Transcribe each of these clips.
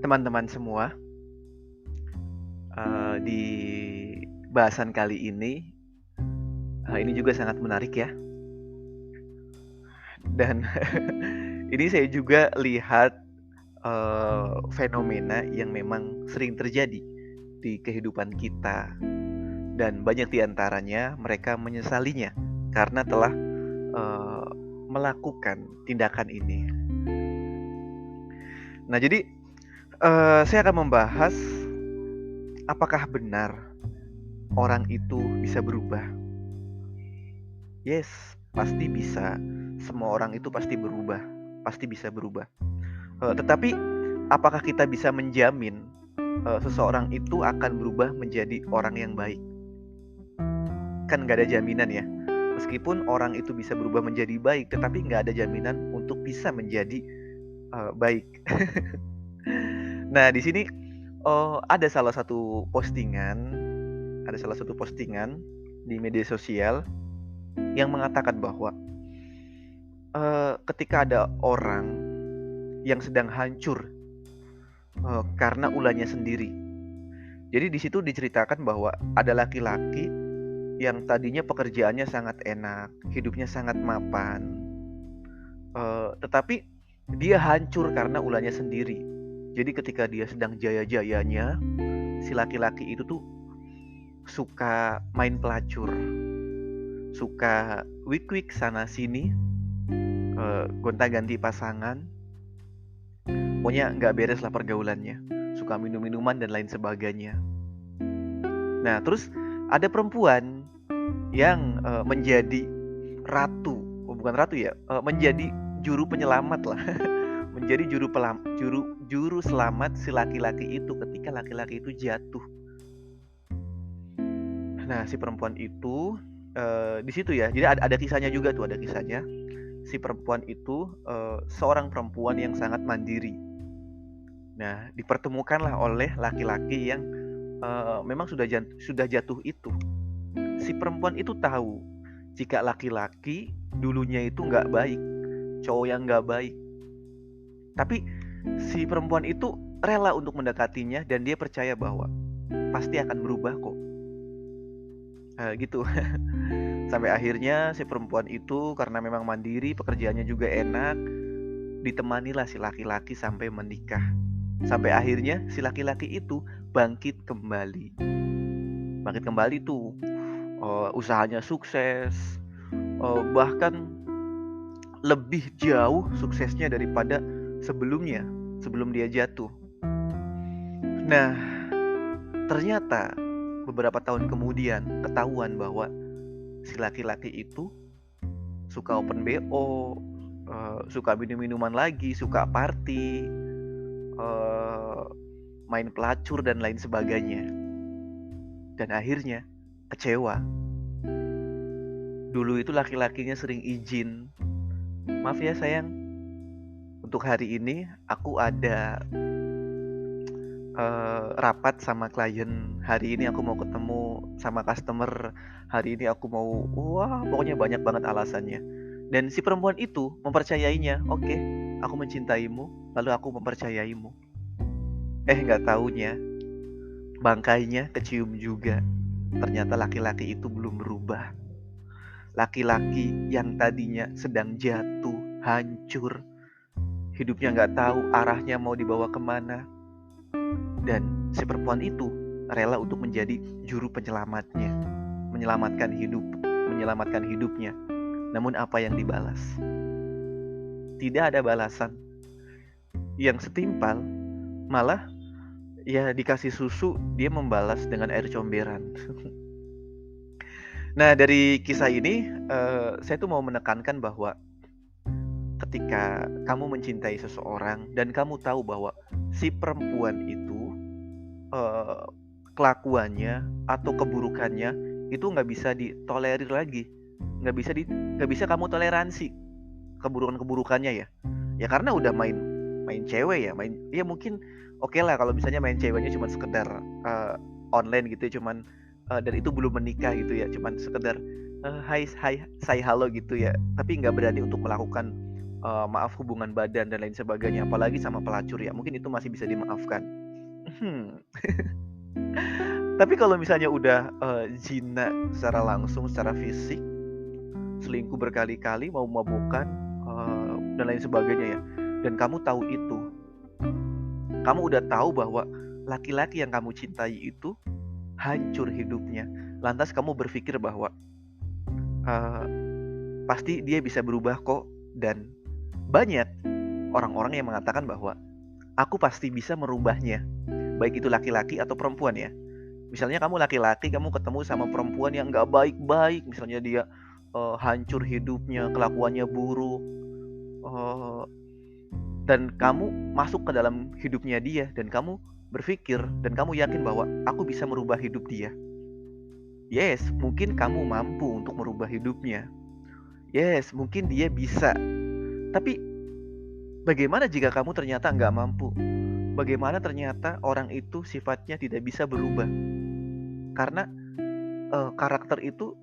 teman-teman semua, di bahasan kali ini juga sangat menarik ya. Dan ini saya juga lihat fenomena yang memang sering terjadi di kehidupan kita, dan banyak di antaranya mereka menyesalinya karena telah melakukan tindakan ini. Nah, jadi saya akan membahas apakah benar orang itu bisa berubah. Yes, pasti bisa. Semua orang itu pasti berubah, pasti bisa berubah. Tetapi apakah kita bisa menjamin seseorang itu akan berubah menjadi orang yang baik? Kan nggak ada jaminan ya. Meskipun orang itu bisa berubah menjadi baik, tetapi nggak ada jaminan untuk bisa menjadi baik. Nah, di sini ada salah satu postingan di media sosial yang mengatakan bahwa ketika ada orang yang sedang hancur karena ulahnya sendiri. Jadi di situ diceritakan bahwa ada laki-laki yang tadinya pekerjaannya sangat enak, hidupnya sangat mapan, tetapi dia hancur karena ulahnya sendiri. Jadi ketika dia sedang jaya-jayanya, si laki-laki itu tuh suka main pelacur, suka wik-wik sana sini, gonta-ganti pasangan, pokoknya nggak beres lah pergaulannya, suka minum-minuman dan lain sebagainya. Nah, terus ada perempuan yang menjadi ratu, bukan ratu ya, menjadi juru penyelamat lah, menjadi juru selamat si laki-laki itu ketika laki-laki itu jatuh. Nah, si perempuan itu di situ ya, jadi ada kisahnya juga tuh, ada kisahnya. Si perempuan itu seorang perempuan yang sangat mandiri. Nah, dipertemukanlah oleh laki-laki yang memang sudah jatuh itu. Si perempuan itu tahu jika laki-laki dulunya itu nggak baik, cowok yang nggak baik. Tapi si perempuan itu rela untuk mendekatinya dan dia percaya bahwa pasti akan berubah kok. Gitu. Sampai akhirnya si perempuan itu karena memang mandiri, pekerjaannya juga enak, ditemanilah si laki-laki sampai menikah. Sampai akhirnya si laki-laki itu bangkit kembali. Bangkit kembali tuh, usahanya sukses, bahkan lebih jauh suksesnya daripada sebelumnya, sebelum dia jatuh. Nah, ternyata beberapa tahun kemudian ketahuan bahwa si laki-laki itu suka open BO, suka minum-minuman lagi, suka party, main pelacur dan lain sebagainya. Dan akhirnya kecewa. Dulu itu laki-lakinya sering izin, maaf ya sayang, untuk hari ini aku ada rapat sama klien, hari ini aku mau ketemu sama customer, hari ini aku mau, pokoknya banyak banget alasannya. Dan si perempuan itu mempercayainya, oke, aku mencintaimu, lalu aku mempercayaimu. Nggak taunya bangkainya kecium juga. Ternyata laki-laki itu belum berubah. Laki-laki yang tadinya sedang jatuh, hancur, hidupnya nggak tahu arahnya mau dibawa kemana. Dan si perempuan itu rela untuk menjadi juru penyelamatnya, menyelamatkan hidupnya. Namun apa yang dibalas? Tidak ada balasan yang setimpal, malah ya dikasih susu dia membalas dengan air comberan. Nah, dari kisah ini saya tuh mau menekankan bahwa ketika kamu mencintai seseorang dan kamu tahu bahwa si perempuan itu kelakuannya atau keburukannya itu nggak bisa ditolerir lagi, nggak bisa kamu toleransi keburukannya ya karena udah main cewek ya, mungkin oke lah kalau misalnya main ceweknya cuma sekedar online gitu ya, cuman dan itu belum menikah gitu ya, cuman sekedar hai say halo gitu ya, tapi nggak berani untuk melakukan maaf hubungan badan dan lain sebagainya, apalagi sama pelacur ya, mungkin itu masih bisa dimaafkan. Tapi kalau misalnya udah zina secara langsung, secara fisik, selingkuh berkali-kali, mau mabukan, dan lain sebagainya ya, dan kamu tahu itu, kamu udah tahu bahwa laki-laki yang kamu cintai itu hancur hidupnya, lantas kamu berpikir bahwa uh, pasti dia bisa berubah kok, dan banyak orang-orang yang mengatakan bahwa aku pasti bisa merubahnya, baik itu laki-laki atau perempuan ya. Misalnya kamu laki-laki, kamu ketemu sama perempuan yang gak baik-baik, misalnya dia hancur hidupnya, kelakuannya buruk, dan kamu masuk ke dalam hidupnya dia, dan kamu berpikir, dan kamu yakin bahwa aku bisa merubah hidup dia. Yes, mungkin kamu mampu untuk merubah hidupnya. Yes, mungkin dia bisa. Tapi bagaimana jika kamu ternyata nggak mampu? Bagaimana ternyata orang itu sifatnya tidak bisa berubah? Karena karakter itu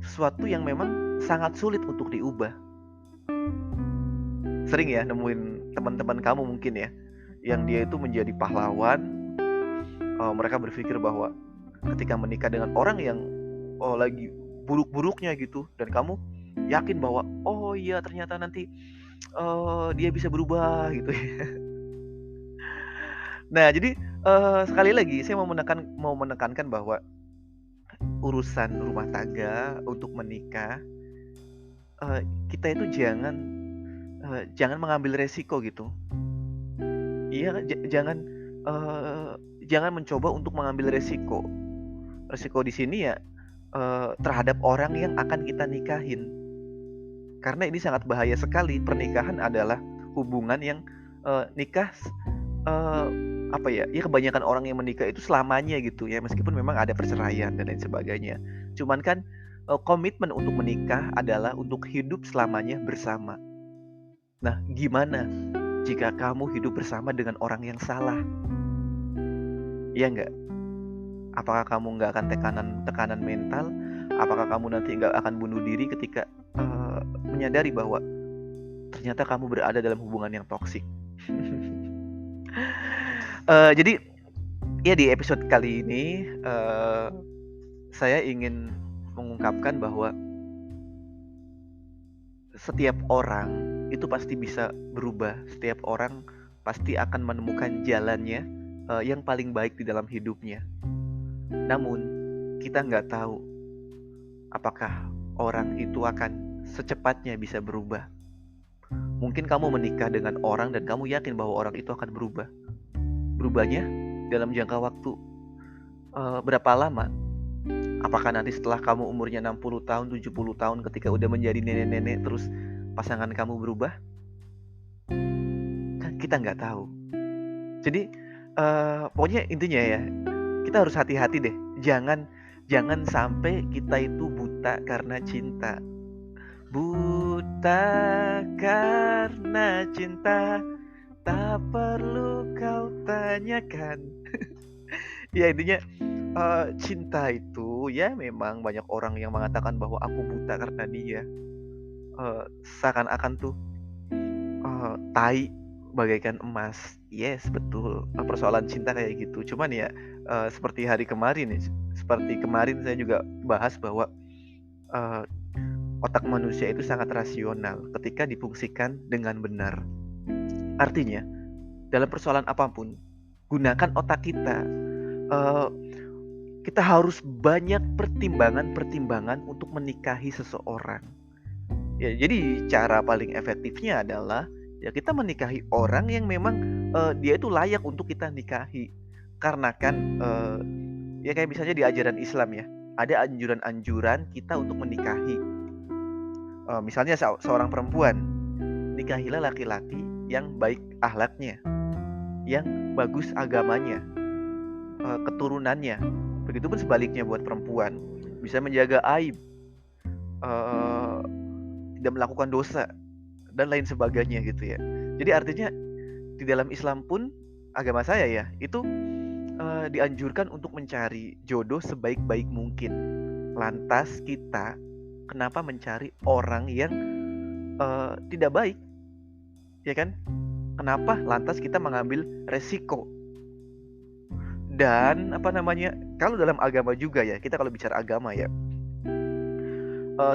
sesuatu yang memang sangat sulit untuk diubah. Sering ya nemuin teman-teman kamu mungkin ya, yang dia itu menjadi pahlawan. Mereka berpikir bahwa ketika menikah dengan orang yang lagi buruk-buruknya gitu, dan kamu yakin bahwa oh iya ternyata nanti dia bisa berubah gitu ya. Nah jadi sekali lagi saya mau menekankan bahwa urusan rumah tangga untuk menikah, kita itu jangan mengambil resiko gitu. Iya, jangan mencoba untuk mengambil resiko. Resiko di sini ya terhadap orang yang akan kita nikahin. Karena ini sangat bahaya sekali. Pernikahan adalah hubungan yang nikah apa ya? Ya kebanyakan orang yang menikah itu selamanya gitu ya, meskipun memang ada perceraian dan lain sebagainya. Cuman kan komitmen untuk menikah adalah untuk hidup selamanya bersama. Nah, gimana jika kamu hidup bersama dengan orang yang salah? Iya nggak? Apakah kamu nggak akan tekanan mental? Apakah kamu nanti nggak akan bunuh diri ketika menyadari bahwa ternyata kamu berada dalam hubungan yang toksik? Jadi ya di episode kali ini saya ingin mengungkapkan bahwa setiap orang itu pasti bisa berubah. Setiap orang pasti akan menemukan jalannya yang paling baik di dalam hidupnya. Namun kita nggak tahu apakah orang itu akan secepatnya bisa berubah. Mungkin kamu menikah dengan orang dan kamu yakin bahwa orang itu akan berubah. Berubahnya dalam jangka waktu berapa lama? Apakah nanti setelah kamu umurnya 60 tahun, 70 tahun ketika udah menjadi nenek-nenek terus pasangan kamu berubah? Kan kita nggak tahu. Jadi pokoknya intinya ya, kita harus hati-hati deh. Jangan sampai kita itu buta karena cinta. Buta karena cinta, tak perlu kau tanyakan. Ya intinya cinta itu ya memang banyak orang yang mengatakan bahwa aku buta karena dia. Seakan-akan tuh tai bagaikan emas. Yes, betul. Persoalan cinta kayak gitu. Cuman ya seperti kemarin saya juga bahas bahwa otak manusia itu sangat rasional ketika difungsikan dengan benar. Artinya, dalam persoalan apapun, gunakan otak kita. Kita harus banyak pertimbangan untuk menikahi seseorang. Ya, jadi cara paling efektifnya adalah ya kita menikahi orang yang memang dia itu layak untuk kita nikahi. Karena kan ya kayak misalnya di ajaran Islam ya, ada anjuran-anjuran kita untuk menikahi. Misalnya seorang perempuan, nikahilah laki-laki yang baik akhlaknya, yang bagus agamanya, keturunannya. Begitupun sebaliknya buat perempuan, bisa menjaga aib, tidak melakukan dosa dan lain sebagainya gitu ya. Jadi artinya di dalam Islam pun, agama saya ya, itu dianjurkan untuk mencari jodoh sebaik-baik mungkin. Lantas kita kenapa mencari orang yang tidak baik? ya kan? Kenapa lantas kita mengambil resiko? Dan apa namanya? Kalau dalam agama juga ya, kita kalau bicara agama ya,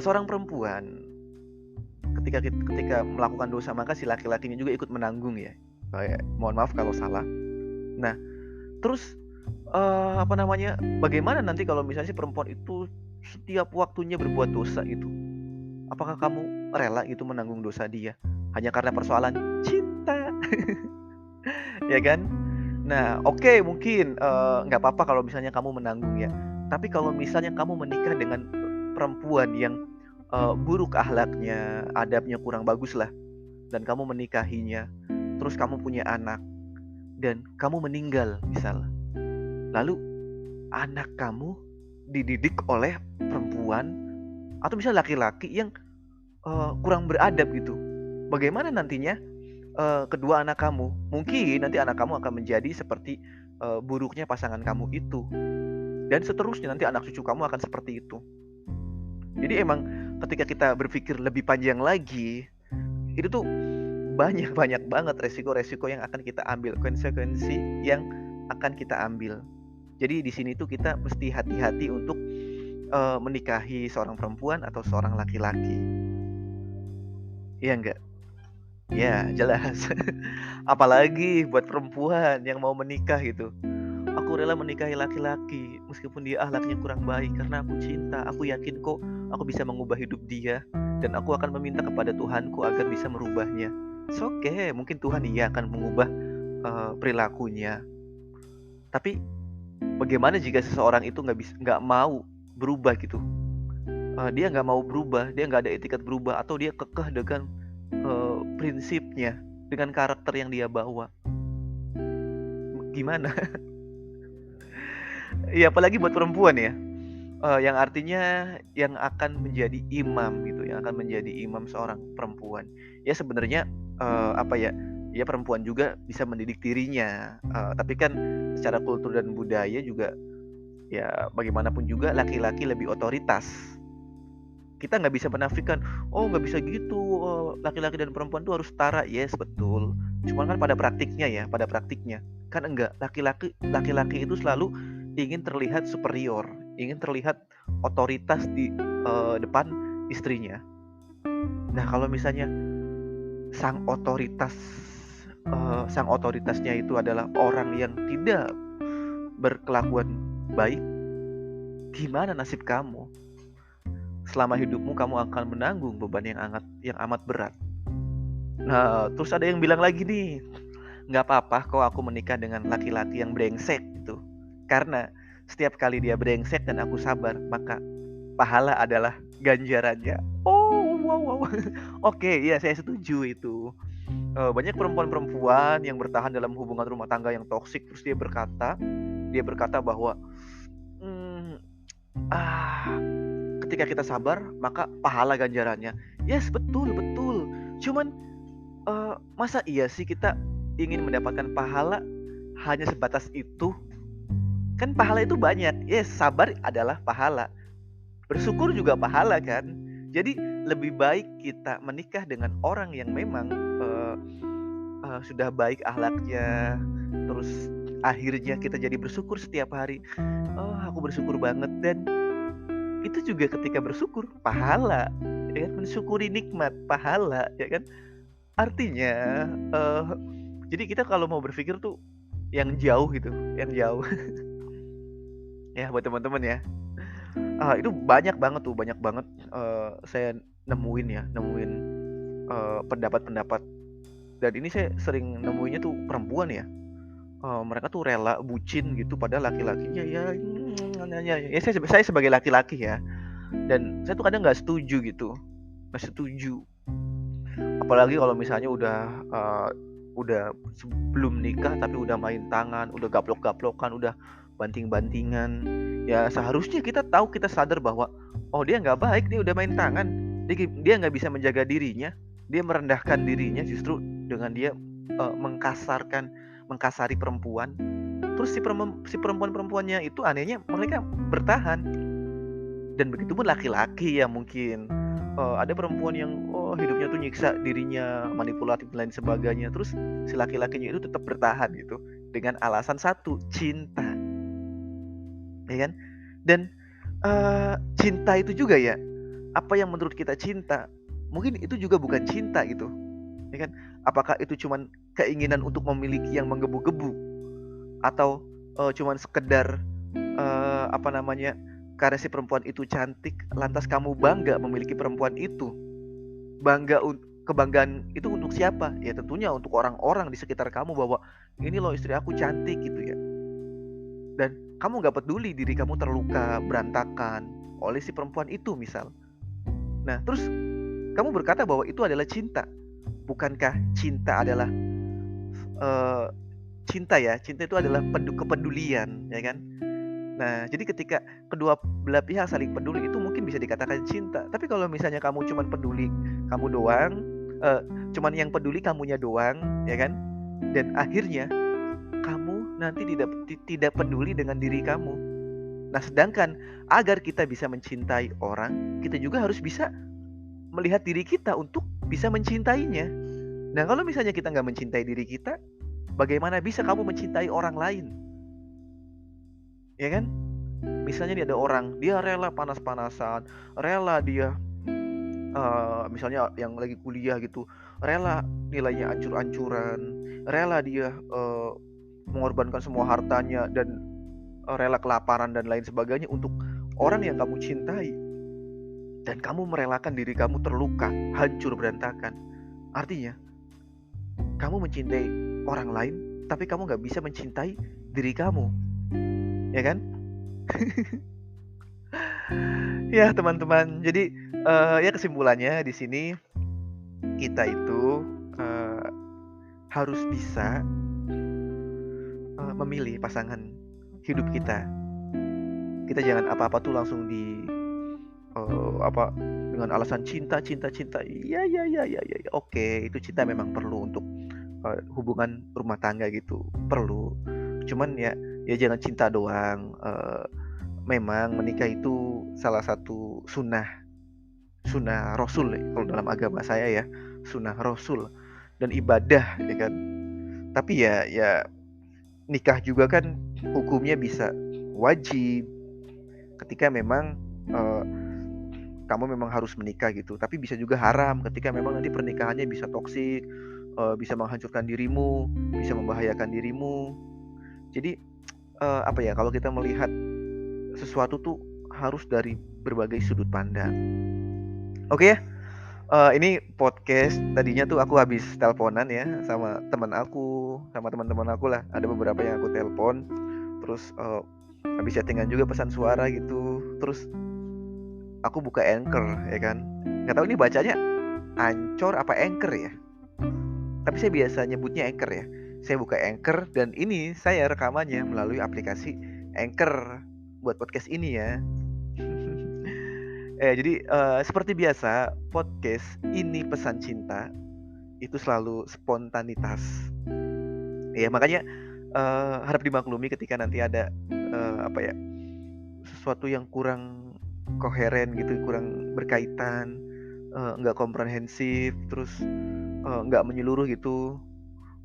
seorang perempuan ketika melakukan dosa maka si laki-lakinya juga ikut menanggung ya. Mohon maaf kalau salah. Nah, terus apa namanya? Bagaimana nanti kalau misalnya si perempuan itu setiap waktunya berbuat dosa itu? Apakah kamu rela gitu menanggung dosa dia hanya karena persoalan cinta? Ya kan? Nah, oke, mungkin nggak apa-apa kalau misalnya kamu menanggung ya. Tapi kalau misalnya kamu menikah dengan perempuan yang buruk akhlaknya, adabnya kurang bagus lah, dan kamu menikahinya, terus kamu punya anak, dan kamu meninggal misal, lalu anak kamu dididik oleh perempuan atau misalnya laki-laki yang kurang beradab gitu. Bagaimana nantinya kedua anak kamu? Mungkin nanti anak kamu akan menjadi seperti buruknya pasangan kamu itu. Dan seterusnya nanti anak cucu kamu akan seperti itu. Jadi emang ketika kita berpikir lebih panjang lagi, itu tuh banyak banget resiko-resiko yang akan kita ambil, konsekuensi yang akan kita ambil. Jadi di sini tuh kita mesti hati-hati untuk menikahi seorang perempuan atau seorang laki-laki. Iya enggak? Ya, jelas. Apalagi buat perempuan yang mau menikah gitu. Aku rela menikahi laki-laki meskipun dia akhlaknya kurang baik karena aku cinta. Aku yakin kok aku bisa mengubah hidup dia dan aku akan meminta kepada Tuhanku agar bisa merubahnya. Oke, mungkin Tuhan iya akan mengubah perilakunya. Tapi bagaimana jika seseorang itu nggak mau berubah gitu? Dia nggak mau berubah, dia nggak ada etikat berubah, atau dia kekeh dengan prinsipnya, dengan karakter yang dia bawa. Gimana? Ya apalagi buat perempuan ya, yang artinya yang akan menjadi imam gitu, yang akan menjadi imam seorang perempuan. Ya sebenarnya apa ya? Ya perempuan juga bisa mendidik dirinya, tapi kan secara kultur dan budaya juga ya bagaimanapun juga laki-laki lebih otoritas. Kita nggak bisa menafikan, oh nggak bisa gitu, laki-laki dan perempuan tuh harus setara. Yes, betul. Cuman kan pada praktiknya kan enggak. Laki-laki itu selalu ingin terlihat superior, ingin terlihat otoritas di depan istrinya. Nah, kalau misalnya sang otoritas sang otoritasnya itu adalah orang yang tidak berkelakuan baik, gimana nasib kamu? Selama hidupmu kamu akan menanggung beban yang amat berat. Nah, terus ada yang bilang lagi nih, nggak apa-apa kok aku menikah dengan laki-laki yang brengsek gitu. Karena setiap kali dia brengsek dan aku sabar, maka pahala adalah ganjarannya. Oh, wow. Oke, ya saya setuju itu. Banyak perempuan-perempuan yang bertahan dalam hubungan rumah tangga yang toksik, terus dia berkata bahwa "Hmm, ketika kita sabar maka pahala ganjarannya." Yes, betul. Cuman masa iya sih kita ingin mendapatkan pahala hanya sebatas itu? Kan pahala itu banyak. Yes, sabar adalah pahala. Bersyukur juga pahala kan. Jadi lebih baik kita menikah dengan orang yang memang sudah baik akhlaknya. Terus akhirnya kita jadi bersyukur setiap hari. Oh, aku bersyukur banget. Dan itu juga ketika bersyukur pahala, ya kan? Mensyukuri nikmat pahala, ya kan? Artinya jadi kita kalau mau berpikir tuh yang jauh gitu, yang jauh. Ya buat teman-teman ya, itu banyak banget saya nemuin pendapat-pendapat, dan ini saya sering nemuinnya tuh perempuan ya, mereka tuh rela bucin gitu pada laki-lakinya ya. Ya saya sebagai laki-laki ya, dan saya tuh kadang nggak setuju gitu, nggak setuju. Apalagi kalau misalnya udah sebelum nikah tapi udah main tangan, udah gaplok-gaplokan, udah banting-bantingan. Ya seharusnya kita tahu, kita sadar bahwa oh dia nggak baik, dia udah main tangan, dia nggak bisa menjaga dirinya, dia merendahkan dirinya justru dengan dia mengkasari perempuan. Terus si perempuan-perempuannya itu anehnya mereka bertahan. Dan begitu pun laki-laki ya, mungkin ada perempuan yang hidupnya tuh nyiksa dirinya, manipulatif dan lain sebagainya. Terus si laki-lakinya itu tetap bertahan gitu dengan alasan satu, cinta. Ya kan? Dan cinta itu juga ya, apa yang menurut kita cinta, mungkin itu juga bukan cinta gitu. Ya kan? Apakah itu cuman keinginan untuk memiliki yang menggebu-gebu, atau cuman sekedar karena si perempuan itu cantik, lantas kamu bangga memiliki perempuan itu. Kebanggaan itu untuk siapa? Ya tentunya untuk orang-orang di sekitar kamu, bahwa ini loh istri aku cantik gitu ya. Dan kamu gak peduli diri kamu terluka, berantakan oleh si perempuan itu misal. Nah terus kamu berkata bahwa itu adalah cinta. Bukankah cinta adalah cinta ya? Cinta itu adalah kepedulian, ya kan? Nah, jadi ketika kedua belah pihak saling peduli, itu mungkin bisa dikatakan cinta. Tapi kalau misalnya kamu cuman peduli kamu doang, cuman yang peduli kamunya doang, ya kan? Dan akhirnya kamu nanti tidak peduli dengan diri kamu. Nah, sedangkan agar kita bisa mencintai orang, kita juga harus bisa melihat diri kita untuk bisa mencintainya. Nah, kalau misalnya kita nggak mencintai diri kita, bagaimana bisa kamu mencintai orang lain? Ya kan? Misalnya nih ada orang, dia rela panas-panasan, rela dia misalnya yang lagi kuliah gitu, rela nilainya ancur-ancuran, rela dia mengorbankan semua hartanya, dan rela kelaparan dan lain sebagainya untuk orang yang kamu cintai. Dan kamu merelakan diri kamu terluka, hancur, berantakan. Artinya, kamu mencintai orang lain, tapi kamu gak bisa mencintai diri kamu. Ya kan? Ya teman-teman, jadi ya kesimpulannya di sini, kita itu harus bisa memilih pasangan hidup kita. Kita jangan apa-apa tuh langsung dengan alasan cinta. Ya. Oke, itu cinta memang perlu untuk hubungan rumah tangga gitu, perlu. Cuman ya jangan cinta doang. Memang menikah itu salah satu sunnah Rasul ya, kalau dalam agama saya ya, sunnah Rasul dan ibadah, ya kan. Tapi ya nikah juga kan hukumnya bisa wajib ketika memang kamu memang harus menikah gitu. Tapi bisa juga haram ketika memang nanti pernikahannya bisa toksik, bisa menghancurkan dirimu, bisa membahayakan dirimu. Jadi kalau kita melihat sesuatu tuh harus dari berbagai sudut pandang. Oke ya, ini podcast tadinya tuh aku habis teleponan ya sama teman aku, sama teman-teman aku lah. Ada beberapa yang aku telepon, terus habis chattingan juga pesan suara gitu. Terus aku buka Anchor, ya kan. Nggak tahu ini bacanya Ancor apa Anchor ya. Tapi saya biasa nyebutnya Anchor ya. Saya buka Anchor dan ini saya rekamannya melalui aplikasi Anchor buat podcast ini ya. Jadi seperti biasa, podcast ini pesan cinta itu selalu spontanitas. Ya makanya harap dimaklumi ketika nanti ada sesuatu yang kurang koheren gitu, kurang berkaitan, nggak komprehensif, terus nggak menyeluruh gitu,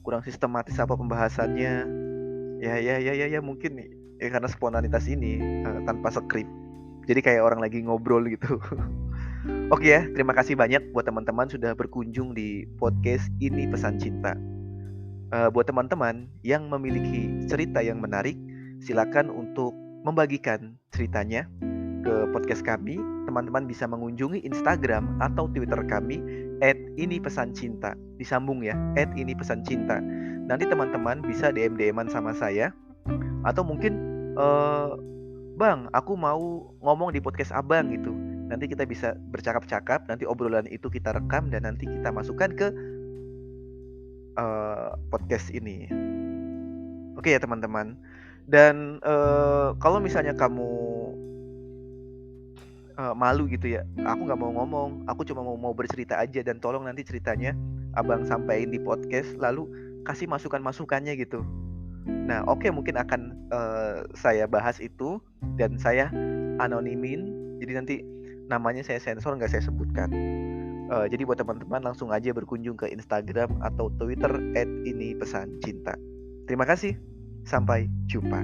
kurang sistematis apa pembahasannya. Ya mungkin nih ya karena spontanitas ini tanpa skrip. Jadi kayak orang lagi ngobrol gitu. Oke ya, terima kasih banyak buat teman-teman sudah berkunjung di podcast ini pesan cinta. Buat teman-teman yang memiliki cerita yang menarik, silakan untuk membagikan ceritanya ke podcast kami. Teman-teman bisa mengunjungi Instagram atau Twitter kami @inipesancinta. Disambung ya, @inipesancinta. Nanti teman-teman bisa DM-an sama saya, atau mungkin Bang, aku mau ngomong di podcast Abang gitu. Nanti kita bisa bercakap-cakap, nanti obrolan itu kita rekam dan nanti kita masukkan ke podcast ini. Oke ya teman-teman. Dan kalau misalnya kamu malu gitu ya, aku nggak mau ngomong, aku cuma mau bercerita aja, dan tolong nanti ceritanya Abang sampaikan di podcast, lalu kasih masukan-masukannya gitu. Nah, oke, mungkin akan saya bahas itu dan saya anonimin. Jadi nanti namanya saya sensor, nggak saya sebutkan. Jadi buat teman-teman langsung aja berkunjung ke Instagram atau Twitter @inipesancinta. Terima kasih, sampai jumpa.